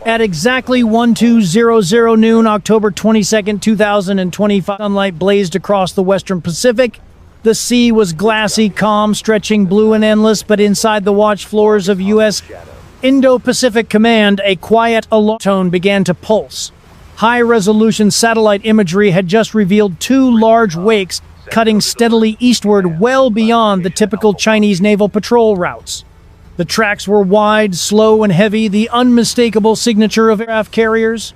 At exactly 1200 noon, October 22nd, 2025, sunlight blazed across the western Pacific. The sea was glassy, calm, stretching blue and endless, but inside the watch floors of U.S. Indo-Pacific Command, a quiet alarm tone began to pulse. High-resolution satellite imagery had just revealed two large wakes cutting steadily eastward well beyond the typical Chinese naval patrol routes. The tracks were wide, slow, and heavy, the unmistakable signature of aircraft carriers.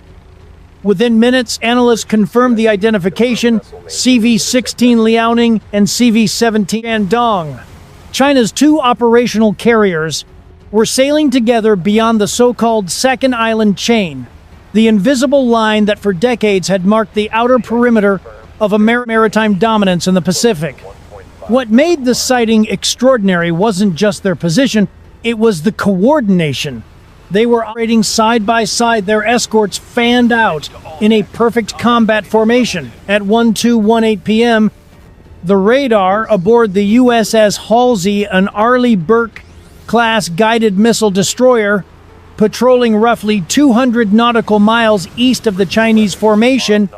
Within minutes, analysts confirmed the identification: CV-16 Liaoning and CV-17 Shandong. China's two operational carriers were sailing together beyond the so-called Second Island Chain, the invisible line that for decades had marked the outer perimeter of maritime dominance in the Pacific. What made the sighting extraordinary wasn't just their position, it was the coordination. They were operating side by side, their escorts fanned out in a perfect combat formation. At 12:18 p.m., the radar aboard the USS Halsey, an Arleigh Burke-class guided missile destroyer, patrolling roughly 200 nautical miles east of the Chinese formation,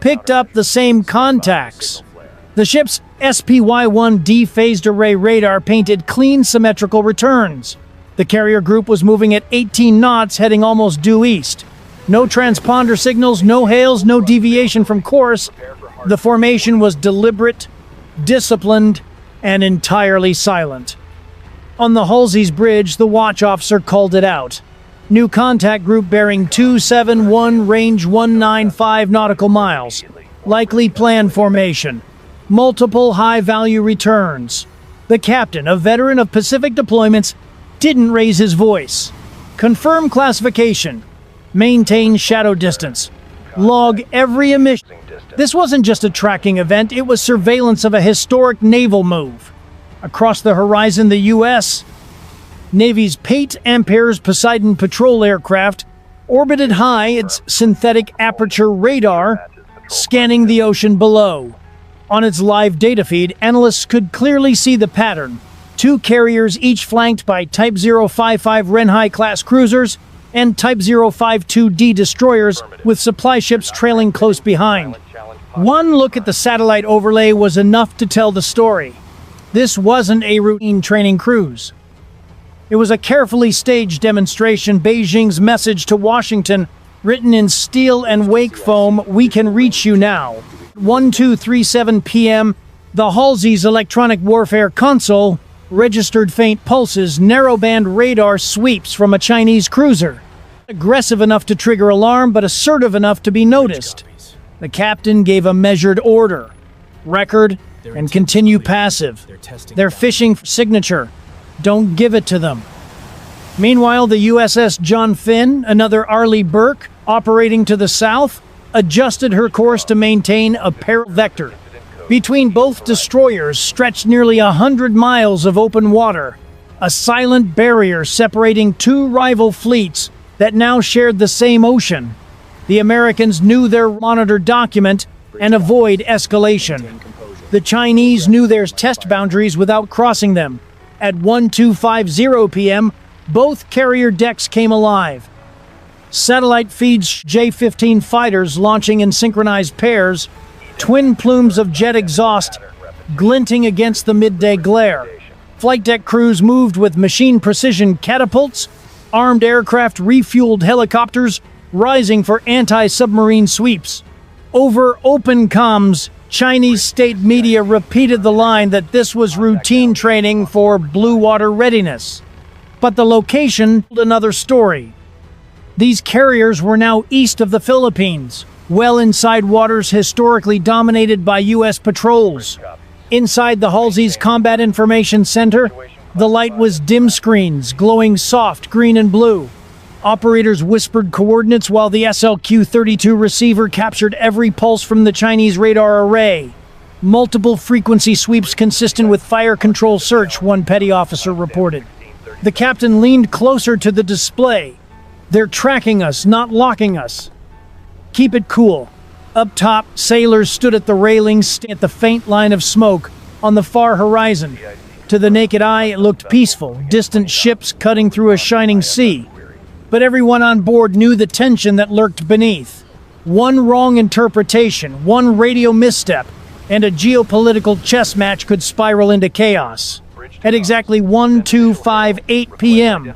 picked up the same contacts. The ship's SPY-1D phased array radar painted clean, symmetrical returns. The carrier group was moving at 18 knots, heading almost due east. No transponder signals, no hails, no deviation from course. The formation was deliberate, disciplined, and entirely silent. On the Halsey's bridge, the watch officer called it out. New contact group bearing 271, range 195 nautical miles. Likely planned formation. Multiple high-value returns. The captain, a veteran of Pacific deployments, didn't raise his voice. Confirm classification. Maintain shadow distance. Log every emission. This wasn't just a tracking event, it was surveillance of a historic naval move. Across the horizon, the U.S. Navy's Pate Ampere's Poseidon patrol aircraft orbited high, its synthetic aperture radar scanning the ocean below. On its live data feed, analysts could clearly see the pattern. Two carriers, each flanked by Type 055 Renhai-class cruisers and Type 052D destroyers, with supply ships trailing close behind. One look at the satellite overlay was enough to tell the story. This wasn't a routine training cruise. It was a carefully staged demonstration, Beijing's message to Washington, written in steel and wake foam: "We can reach you now." 12:37 p.m., the Halsey's electronic warfare console registered faint pulses, narrowband radar sweeps from a Chinese cruiser. Aggressive enough to trigger alarm, but assertive enough to be noticed. The captain gave a measured order: record and continue passive. They're fishing for signature. Don't give it to them. Meanwhile, the USS John Finn, another Arleigh Burke, operating to the south, adjusted her course to maintain a parallel vector. Between both destroyers stretched nearly 100 miles of open water, a silent barrier separating two rival fleets that now shared the same ocean. The Americans knew their monitor document and avoid escalation. The Chinese knew their test boundaries without crossing them. At 12:50 p.m., both carrier decks came alive. Satellite feeds J-15 fighters launching in synchronized pairs, twin plumes of jet exhaust glinting against the midday glare. Flight deck crews moved with machine precision catapults, armed aircraft refueled helicopters rising for anti-submarine sweeps. Over open comms, Chinese state media repeated the line that this was routine training for blue water readiness. But the location told another story. These carriers were now east of the Philippines, well inside waters historically dominated by U.S. patrols. Inside the Halsey's Combat Information Center, the light was dim screens, glowing soft green and blue. Operators whispered coordinates while the SLQ-32 receiver captured every pulse from the Chinese radar array. Multiple frequency sweeps consistent with fire control search, one petty officer reported. The captain leaned closer to the display. "They're tracking us, not locking us. Keep it cool." Up top, sailors stood at the railings at the faint line of smoke on the far horizon. To the naked eye, it looked peaceful, distant ships cutting through a shining sea. but everyone on board knew the tension that lurked beneath. One wrong interpretation, one radio misstep, and a geopolitical chess match could spiral into chaos. At exactly 1258 p.m.,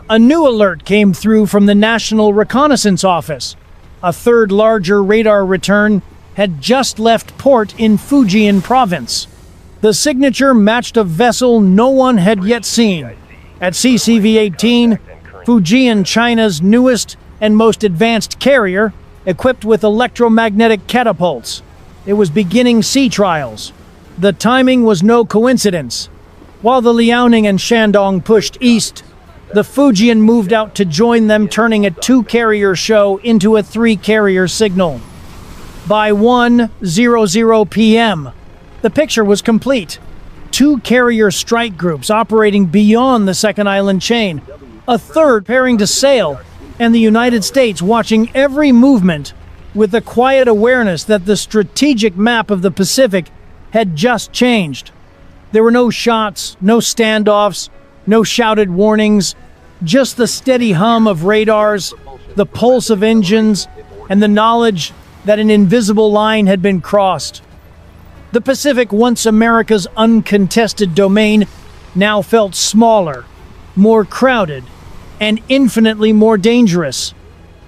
a new alert came through from the National Reconnaissance Office. A third larger radar return had just left port in Fujian province. The signature matched a vessel no one had yet seen. At CCV-18, Fujian, China's newest and most advanced carrier, equipped with electromagnetic catapults. It was beginning sea trials. The timing was no coincidence. While the Liaoning and Shandong pushed east, the Fujian moved out to join them, turning a two-carrier show into a three-carrier signal. By 1:00 p.m., the picture was complete. Two carrier strike groups operating beyond the second island chain, a third preparing to sail, and the United States watching every movement with the quiet awareness that the strategic map of the Pacific had just changed. There were no shots, no standoffs, no shouted warnings, just the steady hum of radars, the pulse of engines, and the knowledge that an invisible line had been crossed. The Pacific, once America's uncontested domain, now felt smaller, more crowded, and infinitely more dangerous.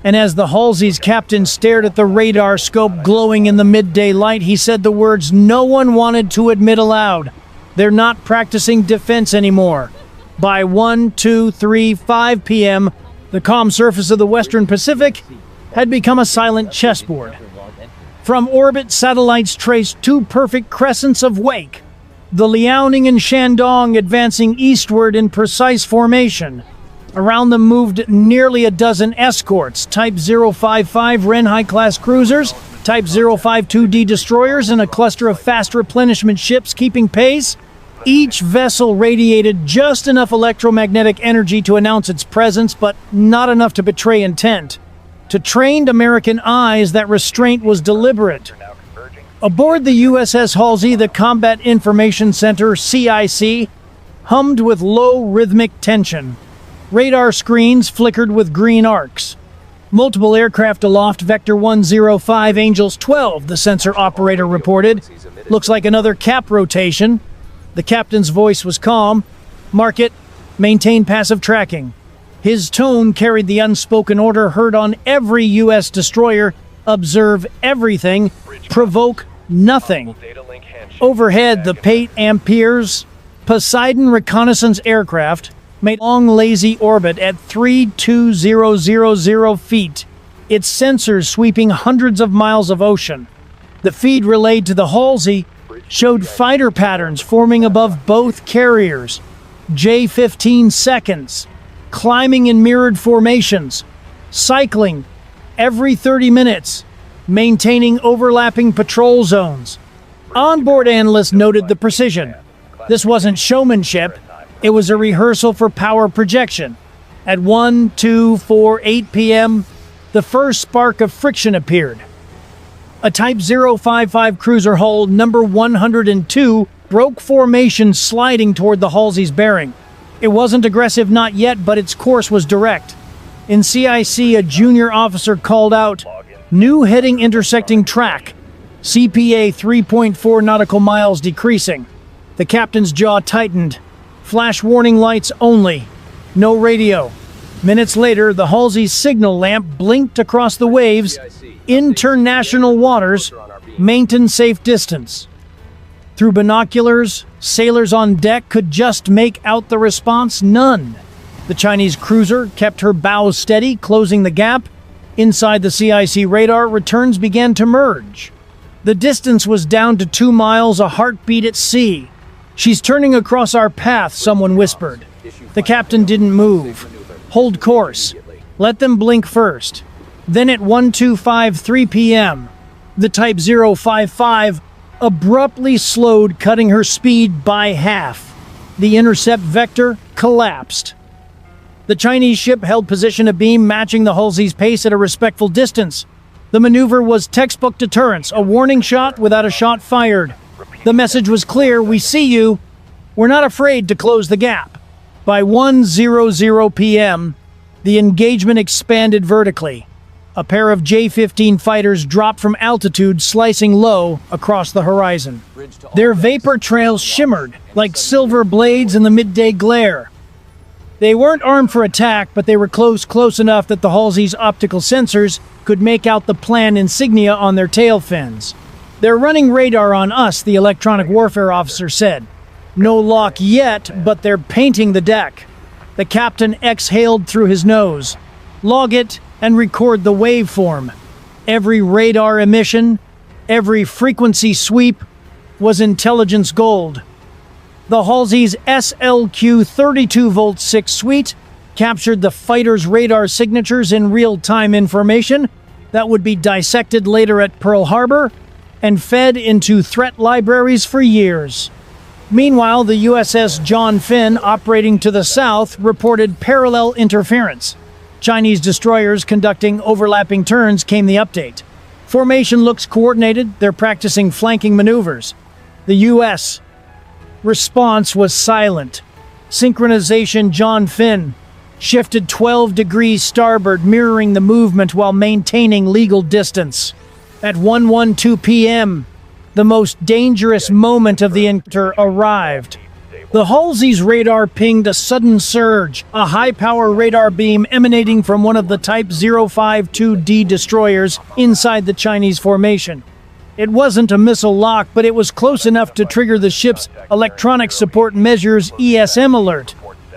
And as the Halsey's captain stared at the radar scope glowing in the midday light, he said the words no one wanted to admit aloud. They're not practicing defense anymore. By 1:05 p.m., the calm surface of the Western Pacific had become a silent chessboard. From orbit, satellites traced two perfect crescents of wake, the Liaoning and Shandong advancing eastward in precise formation. Around them moved nearly a dozen escorts, Type 055 Ren high-class cruisers, Type 052D destroyers, and a cluster of fast replenishment ships keeping pace. Each vessel radiated just enough electromagnetic energy to announce its presence, but not enough to betray intent. To trained American eyes, that restraint was deliberate. Aboard the USS Halsey, the Combat Information Center, CIC, hummed with low rhythmic tension. Radar screens flickered with green arcs. Multiple aircraft aloft, Vector 105, Angels 12, the sensor operator reported. Looks like another cap rotation. The captain's voice was calm. Mark it. Maintain passive tracking. His tone carried the unspoken order heard on every U.S. destroyer. Observe everything. Provoke nothing. Overhead, the Pate Ampere's Poseidon reconnaissance aircraft made a long, lazy orbit at 3,200 feet, its sensors sweeping hundreds of miles of ocean. The feed relayed to the Halsey showed fighter patterns forming above both carriers, J-15 seconds, climbing in mirrored formations, cycling every 30 minutes, maintaining overlapping patrol zones. Onboard analysts noted the precision. This wasn't showmanship. It was a rehearsal for power projection. At 1:48 p.m., the first spark of friction appeared. A Type 055 cruiser hull number 102 broke formation, sliding toward the Halsey's bearing. It wasn't aggressive, not yet, but its course was direct. In CIC, a junior officer called out, "New heading intersecting track. CPA 3.4 nautical miles decreasing." The captain's jaw tightened. Flash warning lights only. No radio. Minutes later, the Halsey's signal lamp blinked across the waves. International waters. Maintain safe distance. Through binoculars, sailors on deck could just make out the response. None. The Chinese cruiser kept her bows steady, closing the gap. Inside the CIC radar, returns began to merge. The distance was down to 2 miles, a heartbeat at sea. "She's turning across our path," someone whispered. The captain didn't move. "Hold course. Let them blink first." Then at 1:53 p.m., the Type 055 abruptly slowed, cutting her speed by half. The intercept vector collapsed. The Chinese ship held position abeam, matching the Halsey's pace at a respectful distance. The maneuver was textbook deterrence, a warning shot without a shot fired. The message was clear: we see you. We're not afraid to close the gap. By 1:00 p.m., The engagement expanded vertically. A pair of J-15 fighters dropped from altitude, slicing low across the horizon. Their vapor trails shimmered like silver blades in the midday glare. They weren't armed for attack, but they were close enough that the Halsey's optical sensors could make out the plan insignia on their tail fins. "They're running radar on us," the electronic warfare officer said. "No lock yet, but they're painting the deck." The captain exhaled through his nose. "Log it and record the waveform." Every radar emission, every frequency sweep was intelligence gold. The Halsey's SLQ 32-volt 6 suite captured the fighter's radar signatures in real-time information that would be dissected later at Pearl Harbor and fed into threat libraries for years. Meanwhile, the USS John Finn, operating to the south, reported parallel interference. Chinese destroyers conducting overlapping turns came the update. Formation looks coordinated. They're practicing flanking maneuvers. The U.S. response was silent. Synchronization: John Finn shifted 12 degrees starboard, mirroring the movement while maintaining legal distance. At 1:12 p.m., the most dangerous moment of the encounter arrived. The Halsey's radar pinged a sudden surge, a high-power radar beam emanating from one of the Type 052D destroyers inside the Chinese formation. It wasn't a missile lock, but it was close enough to trigger the ship's electronic support measures ESM alert.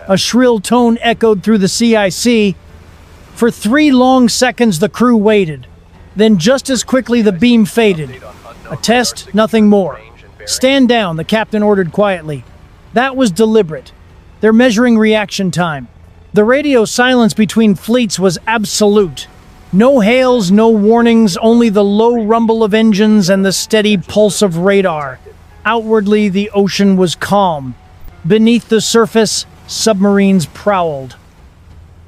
A shrill tone echoed through the CIC. For 3 long seconds, the crew waited. Then just as quickly, the beam faded. A test, nothing more. "Stand down," the captain ordered quietly. That was deliberate. They're measuring reaction time. The radio silence between fleets was absolute. No hails, no warnings, only the low rumble of engines and the steady pulse of radar. Outwardly, the ocean was calm. Beneath the surface, submarines prowled.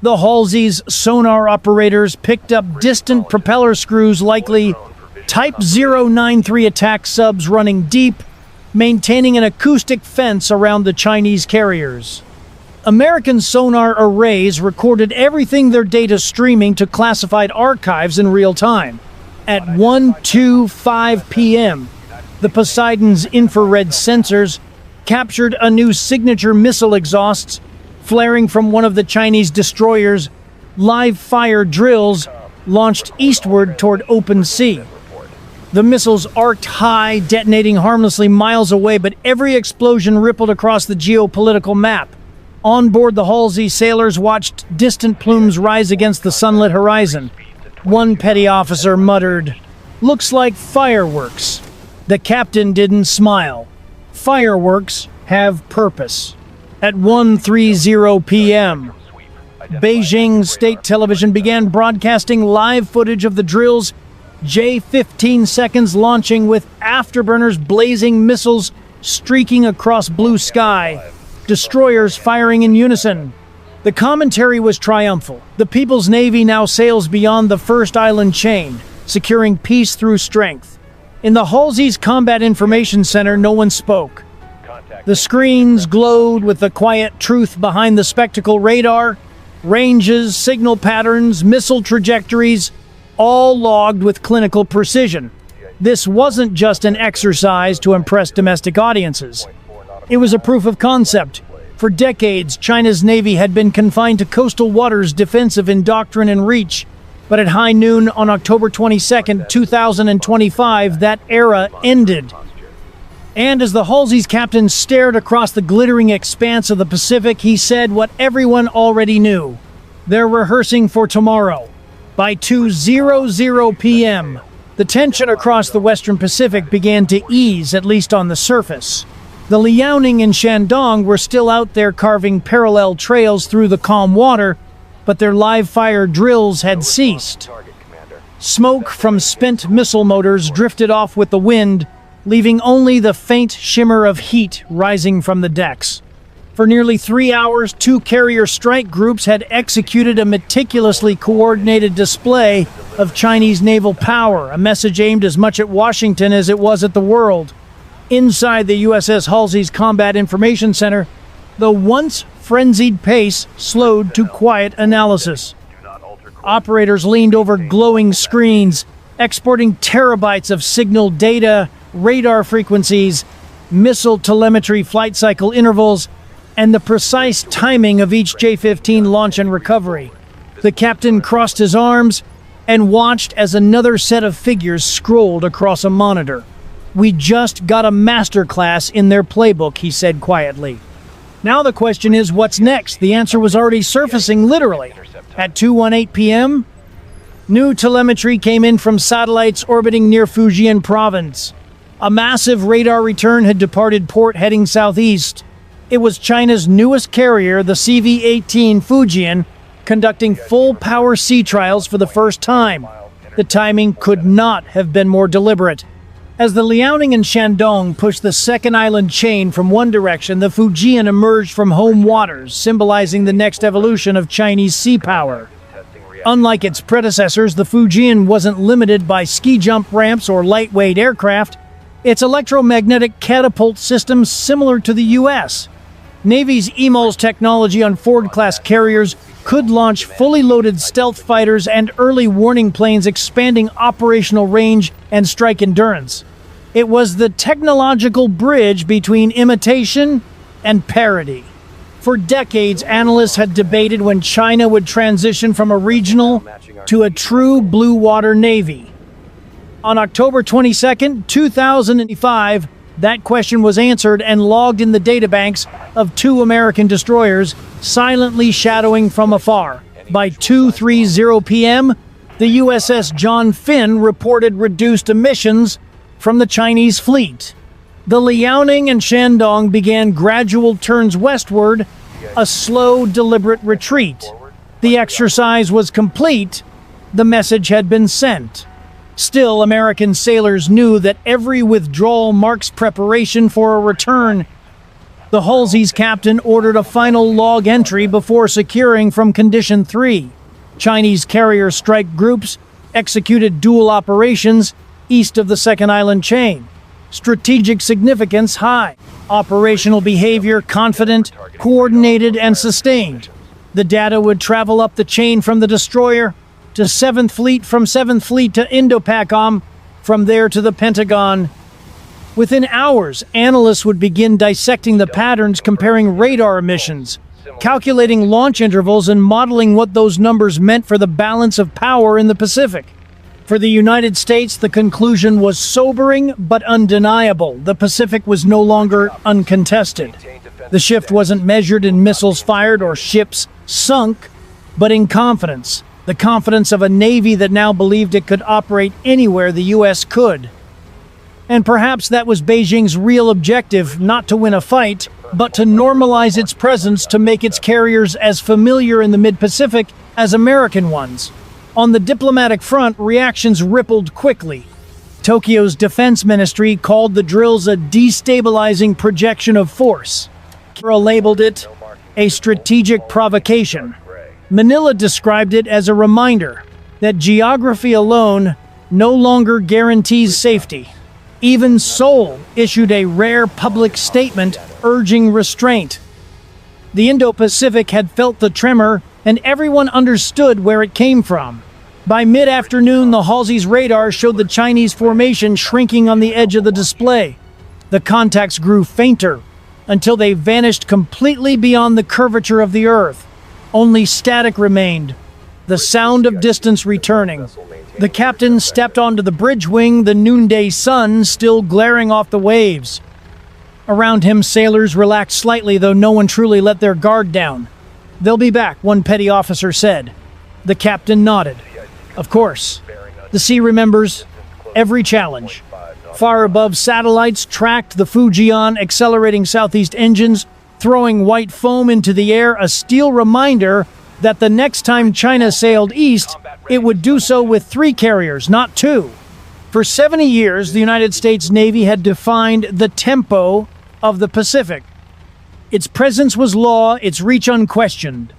The Halsey's sonar operators picked up distant propeller screws, likely Type 093 attack subs running deep, maintaining an acoustic fence around the Chinese carriers. American sonar arrays recorded everything, their data streaming to classified archives in real time. At 1:25 p.m., the Poseidon's infrared sensors captured a new signature missile exhausts flaring from one of the Chinese destroyers. Live fire drills launched eastward toward open sea. The missiles arced high, detonating harmlessly miles away, but every explosion rippled across the geopolitical map. On board the Halsey, sailors watched distant plumes rise against the sunlit horizon. One petty officer muttered, "Looks like fireworks." The captain didn't smile. Fireworks have purpose. At 1:30 p.m., Beijing state television began broadcasting live footage of the drills. J-15 seconds launching with afterburners blazing, missiles streaking across blue sky, destroyers firing in unison. The commentary was triumphal. The People's Navy now sails beyond the first island chain, securing peace through strength. In the Halsey's Combat Information Center, no one spoke. The screens glowed with the quiet truth behind the spectacle: radar, ranges, signal patterns, missile trajectories, all logged with clinical precision. This wasn't just an exercise to impress domestic audiences. It was a proof of concept. For decades, China's navy had been confined to coastal waters, defensive in doctrine and reach. But at high noon on October 22, 2025, that era ended. And as the Halsey's captain stared across the glittering expanse of the Pacific, he said what everyone already knew. They're rehearsing for tomorrow. By 2:00 p.m., the tension across the Western Pacific began to ease, at least on the surface. The Liaoning and Shandong were still out there carving parallel trails through the calm water, but their live-fire drills had ceased. Smoke from spent missile motors drifted off with the wind, leaving only the faint shimmer of heat rising from the decks. For nearly 3 hours, 2 carrier strike groups had executed a meticulously coordinated display of Chinese naval power, a message aimed as much at Washington as it was at the world. Inside the USS Halsey's Combat Information Center, the once frenzied pace slowed to quiet analysis. Operators leaned over glowing screens, exporting terabytes of signal data, radar frequencies, missile telemetry flight cycle intervals, and the precise timing of each J-15 launch and recovery. The captain crossed his arms and watched as another set of figures scrolled across a monitor. "We just got a masterclass in their playbook," he said quietly. Now the question is, what's next? The answer was already surfacing, literally. At 2:18 p.m., new telemetry came in from satellites orbiting near Fujian province. A massive radar return had departed port heading southeast. It was China's newest carrier, the CV-18 Fujian, conducting full-power sea trials for the first time. The timing could not have been more deliberate. As the Liaoning and Shandong pushed the second island chain from one direction, the Fujian emerged from home waters, symbolizing the next evolution of Chinese sea power. Unlike its predecessors, the Fujian wasn't limited by ski jump ramps or lightweight aircraft. Its electromagnetic catapult systems similar to the U.S. Navy's EMALS technology on Ford-class carriers could launch fully loaded stealth fighters and early warning planes, expanding operational range and strike endurance. It was the technological bridge between imitation and parity. For decades, analysts had debated when China would transition from a regional to a true blue water navy. On October 22, 2005, that question was answered and logged in the databanks of two American destroyers, silently shadowing from afar. By 2:30 p.m., the USS John Finn reported reduced emissions from the Chinese fleet. The Liaoning and Shandong began gradual turns westward, a slow, deliberate retreat. The exercise was complete. The message had been sent. Still, American sailors knew that every withdrawal marks preparation for a return. The Halsey's captain ordered a final log entry before securing from Condition 3. Chinese carrier strike groups executed dual operations east of the second island chain. Strategic significance high. Operational behavior confident, coordinated, and sustained. The data would travel up the chain from the destroyer to 7th Fleet, from 7th Fleet to Indo-Pacific, from there to the Pentagon. Within hours, analysts would begin dissecting the patterns, comparing radar emissions, calculating launch intervals, and modeling what those numbers meant for the balance of power in the Pacific. For the United States, the conclusion was sobering but undeniable. The Pacific was no longer uncontested. The shift wasn't measured in missiles fired or ships sunk, but in confidence. The confidence of a Navy that now believed it could operate anywhere the U.S. could. And perhaps that was Beijing's real objective, not to win a fight, but to normalize its presence, to make its carriers as familiar in the mid-Pacific as American ones. On the diplomatic front, reactions rippled quickly. Tokyo's defense ministry called the drills a destabilizing projection of force. Kira labeled it a strategic provocation. Manila described it as a reminder that geography alone no longer guarantees safety. Even Seoul issued a rare public statement urging restraint. The Indo-Pacific had felt the tremor, and everyone understood where it came from. By mid-afternoon, the Halsey's radar showed the Chinese formation shrinking on the edge of the display. The contacts grew fainter until they vanished completely beyond the curvature of the Earth. Only static remained, the sound of distance returning. The captain stepped onto the bridge wing, the noonday sun still glaring off the waves. Around him, sailors relaxed slightly, though no one truly let their guard down. "They'll be back," one petty officer said. The captain nodded. Of course. The sea remembers every challenge. Far above, satellites tracked the Fujian, accelerating southeast engines, throwing white foam into the air, a steel reminder that the next time China sailed east, it would do so with 3 carriers, not 2. For 70 years, the United States Navy had defined the tempo of the Pacific. Its presence was law, its reach unquestioned.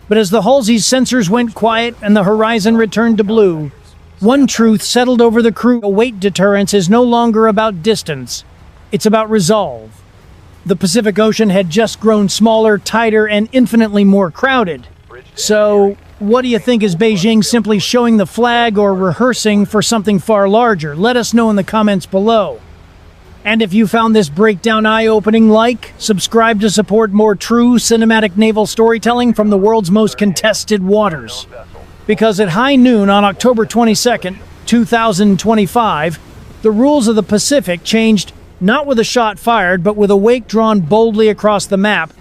But as the Halsey's sensors went quiet and the horizon returned to blue, one truth settled over the crew: weight deterrence is no longer about distance. It's about resolve. The Pacific Ocean had just grown smaller, tighter, and infinitely more crowded. So, what do you think? Is Beijing simply showing the flag or rehearsing for something far larger? Let us know in the comments below. And if you found this breakdown eye-opening, subscribe to support more true cinematic naval storytelling from the world's most contested waters. Because at high noon on October 22nd, 2025, the rules of the Pacific changed, not with a shot fired, but with a wake drawn boldly across the map,